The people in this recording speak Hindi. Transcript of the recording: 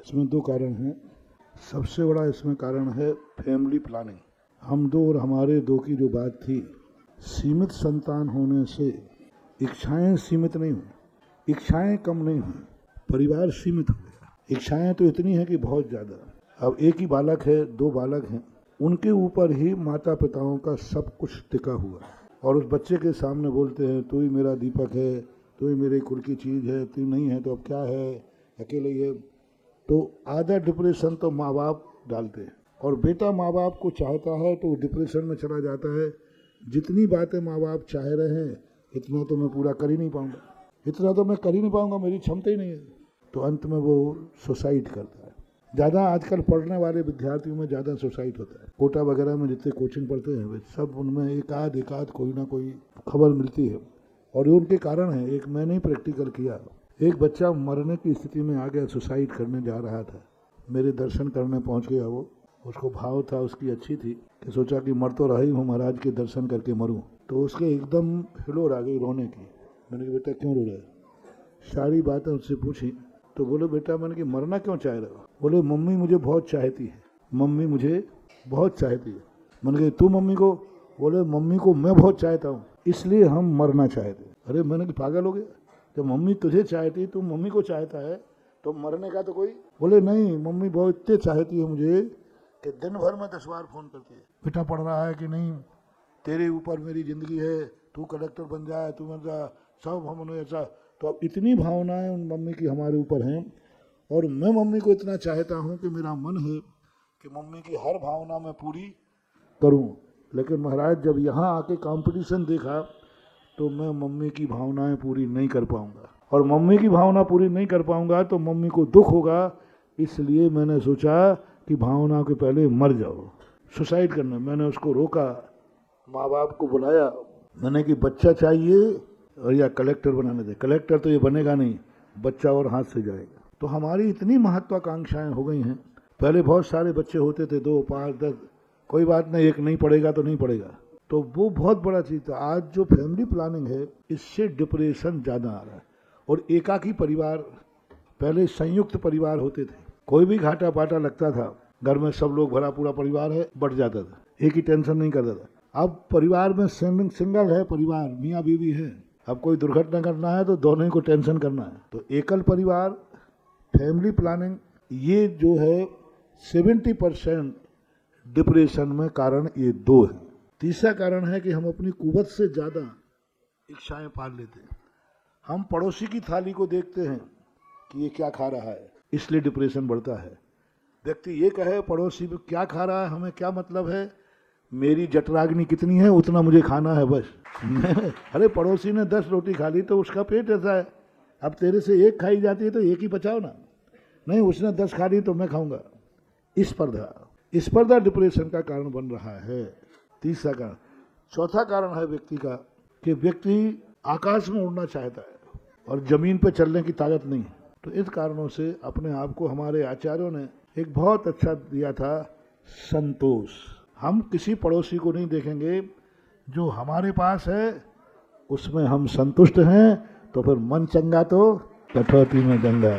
इसमें दो कारण हैं। सबसे बड़ा इसमें कारण है फैमिली प्लानिंग। हम दो और हमारे दो की जो बात थी, सीमित संतान होने से इच्छाएं सीमित नहीं हुई, इच्छाएं कम नहीं हुई, परिवार सीमित हो गया। इच्छाएं तो इतनी हैं कि बहुत ज़्यादा। अब एक ही बालक है, दो बालक हैं, उनके ऊपर ही माता पिताओं का सब कुछ टिका हुआ है। और उस बच्चे के सामने बोलते हैं तू ही मेरा दीपक है, तू ही मेरे कुल की चीज़ है, तू नहीं है तो अब क्या है, अकेले ही है। तो आधा डिप्रेशन तो माँ बाप डालते हैं। और बेटा माँ बाप को चाहता है तो डिप्रेशन में चला जाता है। जितनी बातें माँ बाप चाह रहे हैं इतना तो मैं पूरा कर ही नहीं पाऊँगा, इतना तो मैं कर ही नहीं पाऊँगा, मेरी क्षमता ही नहीं है। तो अंत में वो सुसाइड करता है। ज़्यादा आजकल पढ़ने वाले विद्यार्थियों में ज़्यादा सुसाइड होता है। कोटा वगैरह में जितने कोचिंग पढ़ते हैं वे सब उनमें एक आध कोई ना कोई खबर मिलती है। और ये उनके कारण है। एक मैंने ही प्रैक्टिकल किया। एक बच्चा मरने की स्थिति में आ गया, सुसाइड करने जा रहा था। मेरे दर्शन करने पहुंच गया वो। उसको भाव था, उसकी अच्छी थी कि सोचा कि मर तो रही हूँ, महाराज के दर्शन करके मरूं। तो उसके एकदम हिलोर आ गई रोने की। मैंने कहा बेटा क्यों रो रहा है? सारी बातें उससे पूछी तो बोले बेटा मैंने कि मरना क्यों चाह रहे हो? बोले मम्मी मुझे बहुत चाहती है, मम्मी मुझे बहुत चाहती है। मैंने कहा तू मम्मी को? बोले मम्मी को मैं बहुत चाहता हूँ इसलिए हम मरना चाहते। अरे मैंने कि पागल हो गया? जब मम्मी तुझे चाहती, तू मम्मी को चाहता है तो मरने का तो कोई? बोले नहीं, मम्मी बहुत इतने चाहती है मुझे कि दिन भर में 10 बार फोन करती है, बेटा पढ़ रहा है कि नहीं, तेरे ऊपर मेरी जिंदगी है, तू कलेक्टर बन जाए, तू मर जा, सब हमने ऐसा। तो अब इतनी भावनाएं उन मम्मी की हमारे ऊपर हैं। और मैं मम्मी को इतना चाहता हूँ कि मेरा मन है कि मम्मी की हर भावना मैं पूरी करूँ। लेकिन महाराज जब यहाँ आके कंपटीशन देखा तो मैं मम्मी की भावनाएं पूरी नहीं कर पाऊंगा। और मम्मी की भावना पूरी नहीं कर पाऊंगा तो मम्मी को दुख होगा। इसलिए मैंने सोचा कि भावना के पहले मर जाओ, सुसाइड करना। मैंने उसको रोका, माँ बाप को बुलाया, मैंने कि बच्चा चाहिए और या कलेक्टर बनाने दे। कलेक्टर तो ये बनेगा नहीं, बच्चा और हाथ से जाएगा। तो हमारी इतनी महत्वाकांक्षाएं हो गई हैं। पहले बहुत सारे बच्चे होते थे, 2, 5, 10, कोई बात नहीं, एक नहीं पढ़ेगा तो नहीं पढ़ेगा, तो वो बहुत बड़ा चीज़ था। आज जो फैमिली प्लानिंग है इससे डिप्रेशन ज़्यादा आ रहा है। और एकाकी परिवार, पहले संयुक्त परिवार होते थे, कोई भी घाटा पाटा लगता था घर में सब लोग भरा पूरा परिवार है बढ़ जाता था, एक ही टेंशन नहीं करता था। अब परिवार में सिंगल है परिवार, मियाँ बीवी है, अब कोई दुर्घटना करना है तो दोनों ही को टेंशन करना है। तो एकल परिवार, फैमिली प्लानिंग, ये जो है 70% डिप्रेशन में कारण ये दो है। तीसरा कारण है कि हम अपनी कुवत से ज़्यादा इच्छाएं पाल लेते हैं। हम पड़ोसी की थाली को देखते हैं कि ये क्या खा रहा है, इसलिए डिप्रेशन बढ़ता है। व्यक्ति ये कहे पड़ोसी में क्या खा रहा है, हमें क्या मतलब है, मेरी जठराग्नि कितनी है उतना मुझे खाना है बस। अरे पड़ोसी ने 10 रोटी खा ली तो उसका पेट ऐसा है, अब तेरे से एक खाई जाती है तो एक ही बचाओ ना। नहीं, उसने 10 खा ली तो मैं खाऊंगा। स्पर्धा डिप्रेशन का कारण बन रहा है। तीसरा कारण। चौथा कारण है व्यक्ति का कि व्यक्ति आकाश में उड़ना चाहता है और जमीन पर चलने की ताकत नहीं। तो इस कारणों से अपने आप को हमारे आचार्यों ने एक बहुत अच्छा दिया था, संतोष। हम किसी पड़ोसी को नहीं देखेंगे, जो हमारे पास है उसमें हम संतुष्ट हैं तो फिर मन चंगा तो कठौती में गंगा।